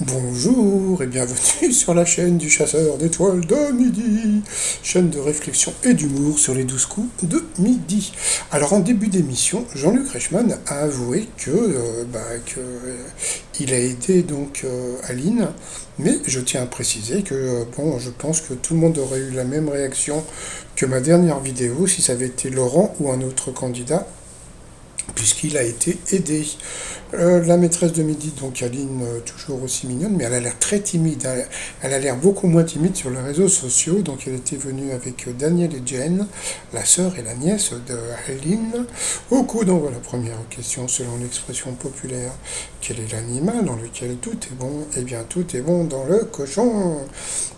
Bonjour et bienvenue sur la chaîne du chasseur d'étoiles de midi, chaîne de réflexion et d'humour sur les 12 coups de midi. Alors en début d'émission, Jean-Luc Reichmann a avoué il a aidé Aline, mais je tiens à préciser je pense que tout le monde aurait eu la même réaction que ma dernière vidéo si ça avait été Laurent ou un autre candidat puisqu'il a été aidé. La maîtresse de midi, donc Aline, toujours aussi mignonne, mais elle a l'air très timide. Elle a l'air beaucoup moins timide sur les réseaux sociaux. Donc elle était venue avec Daniel et Jen, la sœur et la nièce de Aline, au coup d'envoi. La première question, selon l'expression populaire, quel est l'animal dans lequel tout est bon? Eh bien, tout est bon dans le cochon.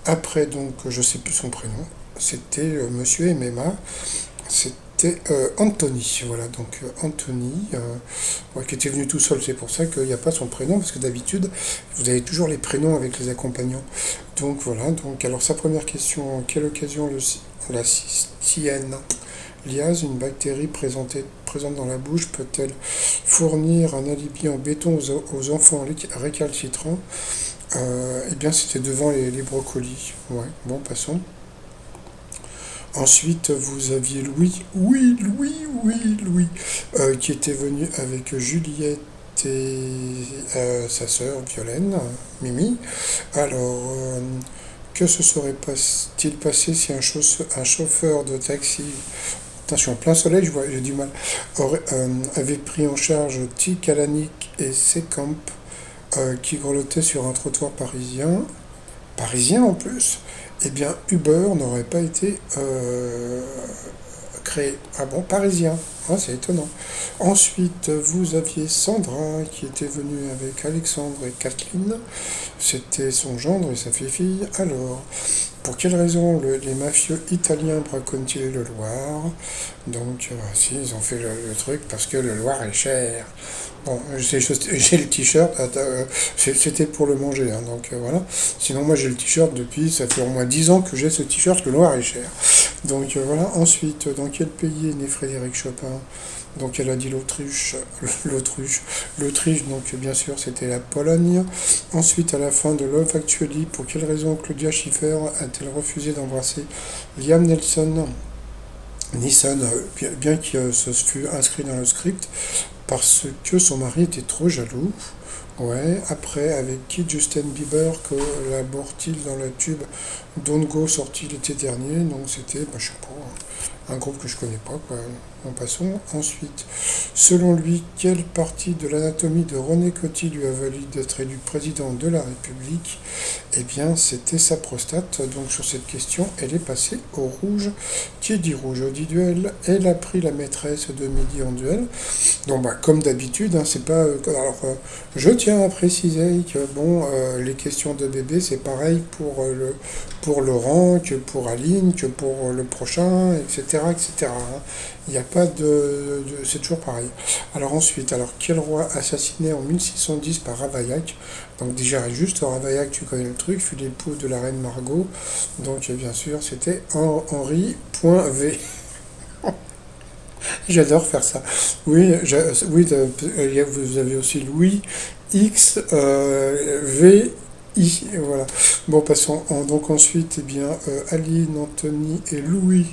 Après, donc, je sais plus son prénom. C'était Monsieur MMA. C'était Anthony, voilà, donc Anthony, ouais, qui était venu tout seul, c'est pour ça qu'il n'y a pas son prénom, parce que d'habitude, vous avez toujours les prénoms avec les accompagnants. Donc voilà, donc alors sa première question, en quelle occasion la cystienne liase, une bactérie présente dans la bouche, peut-elle fournir un alibi en béton aux enfants récalcitrants? Eh bien, c'était devant les brocolis. Ouais, bon, passons. Ensuite, vous aviez Louis, qui était venu avec Juliette et sa sœur Violaine, Mimi. Alors, que se serait-il passé si un chauffeur de taxi, attention, en plein soleil, j'ai du mal, avait pris en charge T. Kalanick et Sekamp, qui grelottaient sur un trottoir parisien en plus, eh bien Uber n'aurait pas été créé. Ah bon, parisien. Ah, c'est étonnant. Ensuite, vous aviez Sandra qui était venue avec Alexandre et Kathleen. C'était son gendre et sa fille. Alors, pour quelle raison les mafieux italiens braconnent-ils le Loir? Donc, si, ils ont fait le truc parce que le Loir est cher. Bon, j'ai le t-shirt, c'était pour le manger, hein, donc voilà. Sinon, moi j'ai le t-shirt depuis, ça fait au moins 10 ans que j'ai ce t-shirt, le Loir est cher. Donc voilà. Ensuite, dans quel pays est né Frédéric Chopin? Donc elle a dit l'Autriche, donc bien sûr c'était la Pologne. Ensuite, à la fin de Love Actually, pour quelle raison Claudia Schiffer a-t-elle refusé d'embrasser Liam Neeson, bien que ce fût inscrit dans le script, parce que son mari était trop jaloux. Ouais, après, avec qui Justin Bieber collabore-t-il dans le tube Don't Go sorti l'été dernier? Donc c'était, je sais pas, un groupe que je connais pas, quoi. En passons. Ensuite, selon lui, quelle partie de l'anatomie de René Coty lui a valu d'être élu président de la République? Eh bien, c'était sa prostate. Donc sur cette question, elle est passée au rouge. Qui dit rouge dit duel. Elle a pris la maîtresse de midi en duel. Donc, comme d'habitude, hein, c'est pas. Je tiens à préciser que les questions de bébé, c'est pareil pour Laurent, que pour Aline, que pour le prochain, etc., etc. Hein. Il n'y a pas c'est toujours pareil. Alors ensuite, quel roi assassiné en 1610 par Ravaillac? Donc déjà, juste Ravaillac, tu connais le truc, fut l'époux de la reine Margot. Donc bien sûr, c'était Henri.v. J'adore faire ça. Oui, vous avez aussi Louis X V I. Voilà. Bon, passons. Donc ensuite, Aline, Anthony et Louis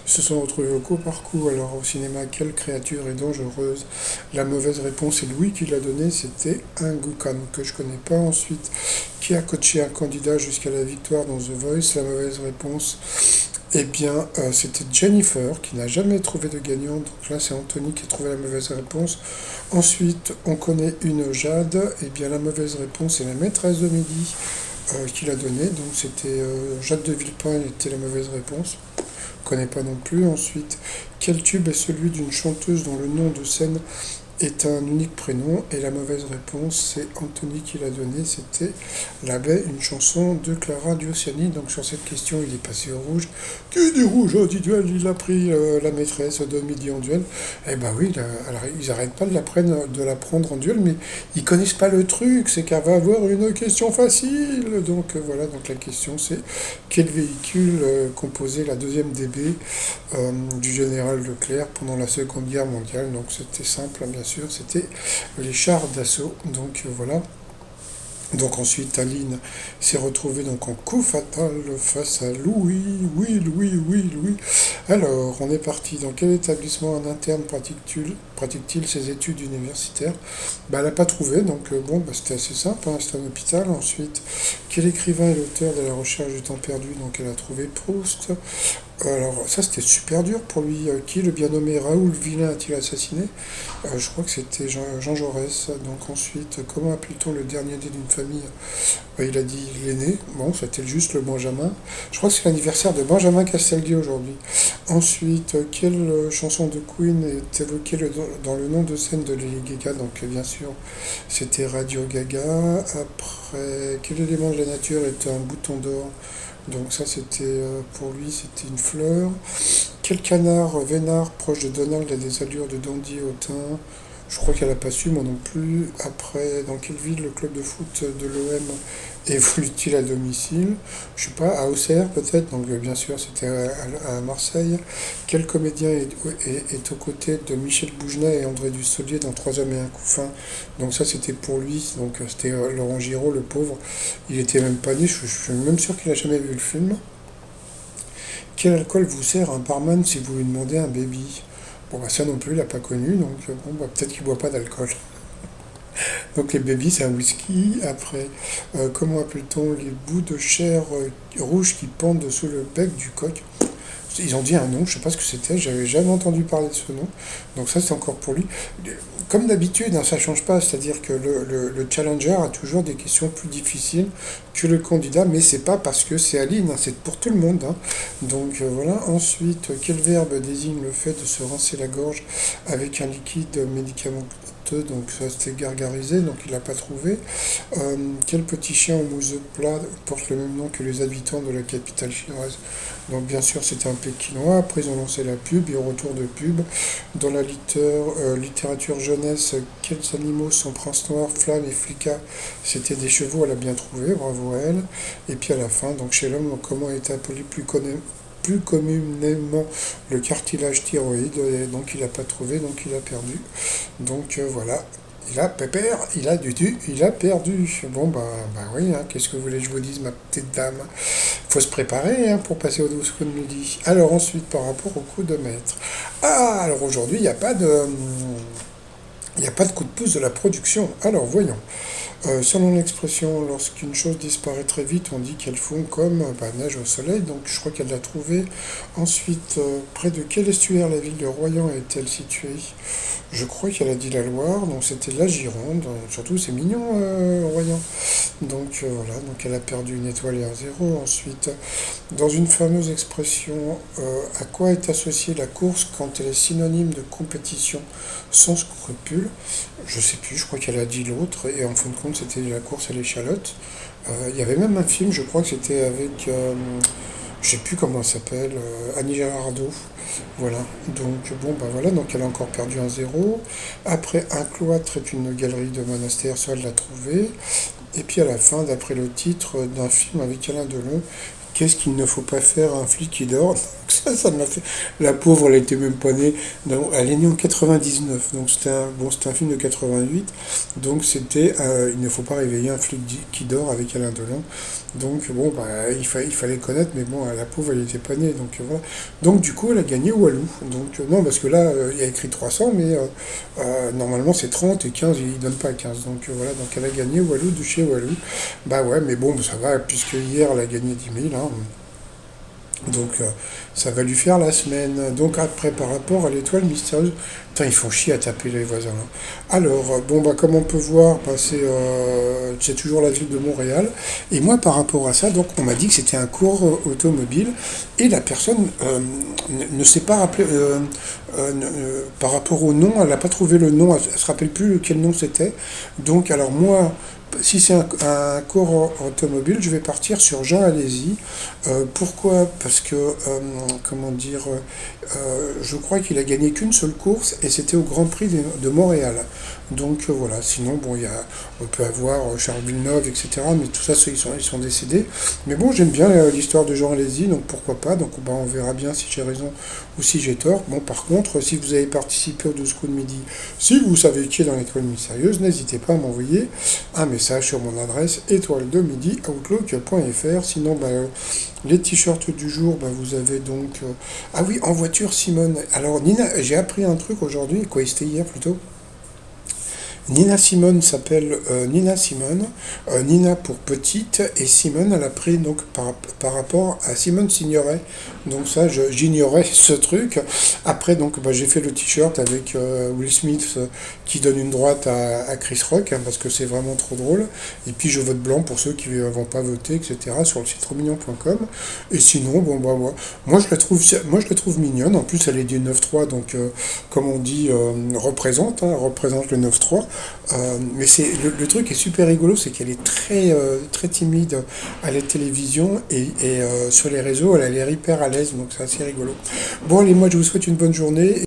se sont retrouvés au coup par coup. Alors au cinéma, quelle créature est dangereuse? La mauvaise réponse est Louis qui l'a donnée. C'était un Goukan que je connais pas. Ensuite, qui a coaché un candidat jusqu'à la victoire dans The Voice? La mauvaise réponse, eh bien, c'était Jennifer qui n'a jamais trouvé de gagnant. Donc là, c'est Anthony qui a trouvé la mauvaise réponse. Ensuite, on connaît une Jade. Eh bien, la mauvaise réponse, c'est la maîtresse de midi qui l'a donnée. Donc c'était Jade de Villepin était la mauvaise réponse. Je ne connais pas non plus. Ensuite, quel tube est celui d'une chanteuse dont le nom de scène est un unique prénom? Et la mauvaise réponse, c'est Anthony qui l'a donné, c'était La Baie, une chanson de Clara Luciani. Donc sur cette question, il est passé au rouge. Qui dit rouge dit duel? Il a pris la maîtresse de midi en duel. Eh ben oui, alors, ils n'arrêtent pas de la prendre en duel, mais ils connaissent pas le truc, c'est qu'elle va avoir une question facile. Donc voilà, donc la question c'est quel véhicule composait la deuxième DB du général Leclerc pendant la Seconde Guerre mondiale? Donc c'était simple, hein, bien sûr, c'était les chars d'assaut. Donc voilà. Donc ensuite, Aline s'est retrouvée donc en coup fatal face à Louis. Oui, Louis, oui, Louis. Alors, on est parti. Dans quel établissement en interne pratique-t-il ses études universitaires? Bah, elle n'a pas trouvé, donc bon, bah, c'était assez simple, hein, c'était un hôpital. Ensuite, quel écrivain est l'auteur de La recherche du temps perdu? Donc elle a trouvé Proust. Alors ça c'était super dur pour lui. Qui le bien nommé Raoul Villain a-t-il assassiné? Je crois que c'était Jean Jaurès. Donc ensuite, comment appelle-t-on le dernier né d'une famille? Il a dit l'aîné. Bon, c'était juste le Benjamin. Je crois que c'est l'anniversaire de Benjamin Castaldi aujourd'hui. Ensuite, quelle chanson de Queen est évoquée dans le nom de scène de Lady Gaga? Donc bien sûr, c'était Radio Gaga. Après, quel élément de la nature est un bouton d'or? Donc ça c'était pour lui c'était une fleur. Quel canard vénard proche de Donald a des allures de dandy hautain? Je crois qu'elle n'a pas su, moi non plus. Après, dans quelle ville le club de foot de l'OM évolue-t-il à domicile? Je sais pas, à Auxerre peut-être, donc bien sûr c'était à Marseille. Quel comédien est aux côtés de Michel Bougenat et André Dussolier dans Trois hommes et un couffin? Donc ça c'était pour lui, donc c'était Laurent Giraud, le pauvre. Il était même pas né, je suis même sûr qu'il a jamais vu le film. Quel alcool vous sert un barman si vous lui demandez un baby? Bon bah ça non plus, il n'a pas connu, donc bon bah peut-être qu'il boit pas d'alcool. Donc les babies, c'est un whisky. Après, comment appelle-t-on les bouts de chair rouge qui pendent sous le bec du coq? Ils ont dit un nom, je sais pas ce que c'était, j'avais jamais entendu parler de ce nom. Donc ça c'est encore pour lui. Comme d'habitude, hein, ça change pas, c'est-à-dire que le challenger a toujours des questions plus difficiles que le candidat, mais c'est pas parce que c'est Aline, hein, c'est pour tout le monde, hein. Donc voilà. Ensuite, quel verbe désigne le fait de se rincer la gorge avec un liquide médicamenteux? Donc ça c'était gargarisé, donc il l'a pas trouvé. Quel petit chien au museau plat porte le même nom que les habitants de la capitale chinoise? Donc bien sûr c'était un Pékinois. Après ils ont lancé la pub et au retour de pub, dans la littérature jeunesse, quels animaux sont Prince Noir, Flamme et Flicka? C'était des chevaux, elle a bien trouvé, bravo à elle. Et puis à la fin, donc chez l'homme, comment est appelé plus communément le cartilage thyroïde? Et donc il n'a pas trouvé, donc il a perdu. Donc voilà, il a pépère, il a il a perdu. Bon bah oui, hein, qu'est-ce que vous voulez que je vous dise, ma petite dame? Faut se préparer hein, pour passer au 12 coups de midi. Alors ensuite, par rapport au coup de maître. Ah, alors aujourd'hui, il n'y a pas de coup de pouce de la production. Alors voyons. Selon l'expression, lorsqu'une chose disparaît très vite, on dit qu'elle fond comme bah, neige au soleil, donc je crois qu'elle l'a trouvé. Ensuite, près de quel estuaire la ville de Royan est-elle située? Je crois qu'elle a dit la Loire, donc c'était la Gironde. Surtout, c'est mignon, Royan. Donc voilà, donc elle a perdu une étoile et un zéro. Ensuite, dans une fameuse expression, à quoi est associée la course quand elle est synonyme de compétition sans scrupule? Je sais plus, je crois qu'elle a dit l'autre, et en fin de compte, c'était la course à l'échalote. Il y avait même un film, je crois que c'était avec, je sais plus comment elle s'appelle, Annie Girardot. Voilà, donc bon, bah voilà, donc elle a encore perdu un zéro. Après, un cloître est une galerie de monastères, ça elle l'a trouvé. Et puis à la fin, d'après le titre d'un film avec Alain Delon, qu'est-ce qu'il ne faut pas faire à un flic qui dort? Donc ça m'a fait. La pauvre, elle était même pas née. Non, elle est née en 99, donc c'était un film de 88. Donc c'était il ne faut pas réveiller un flic qui dort avec Alain Delon. Donc bon, bah, il fallait connaître, mais bon, la pauvre, elle n'était pas née. Donc voilà. Donc du coup, elle a gagné Walou. Donc non, parce que là, il y a écrit 300, mais normalement c'est 30 et 15, il ne donne pas 15. Donc voilà, donc elle a gagné Walou de chez Walou. Bah ouais, mais bon, ça va, puisque hier elle a gagné 10 000, hein. Donc ça va lui faire la semaine. Donc après, par rapport à l'étoile mystérieuse, putain, ils font chier à taper les voisins là. Alors, bon, bah comme on peut voir, bah, c'est toujours la ville de Montréal. Et moi, par rapport à ça, donc on m'a dit que c'était un cours automobile. Et la personne ne s'est pas rappelé, par rapport au nom, elle n'a pas trouvé le nom, elle ne se rappelle plus quel nom c'était. Donc alors moi, si c'est un cours automobile, je vais partir sur Jean Alési. Pourquoi? Parce que, comment dire, je crois qu'il a gagné qu'une seule course et c'était au Grand Prix de Montréal. Donc voilà, sinon, bon, on peut avoir Charles Villeneuve, etc. Mais tout ça, ils sont décédés. Mais bon, j'aime bien l'histoire de Jean Alési, donc pourquoi pas. Donc bah, on verra bien si j'ai raison ou si j'ai tort. Bon, par contre, contre, si vous avez participé au 12 coups de midi, si vous savez qui est dans l'école mystérieuse, n'hésitez pas à m'envoyer un message sur mon adresse étoile2midi@outlook.fr. Sinon, les t-shirts du jour, vous avez donc... Ah oui, en voiture, Simone. Alors, Nina, j'ai appris un truc aujourd'hui, quoi, c'était hier plutôt. Nina Simone s'appelle Nina Simone, Nina pour petite, et Simone elle a pris donc par rapport à Simone Signoret. Donc ça, j'ignorais ce truc. Après, donc j'ai fait le t-shirt avec Will Smith qui donne une droite à Chris Rock, parce que c'est vraiment trop drôle. Et puis je vote blanc pour ceux qui ne vont pas voter, etc. sur le site trotsmignon.com. Et sinon, moi je la trouve mignonne. En plus, elle est du 9-3, donc comme on dit, représente le 9-3. Mais le truc est super rigolo, c'est qu'elle est très timide à la télévision et sur les réseaux, elle a l'air hyper à l'aise, donc c'est assez rigolo. Bon, allez, moi je vous souhaite une bonne journée.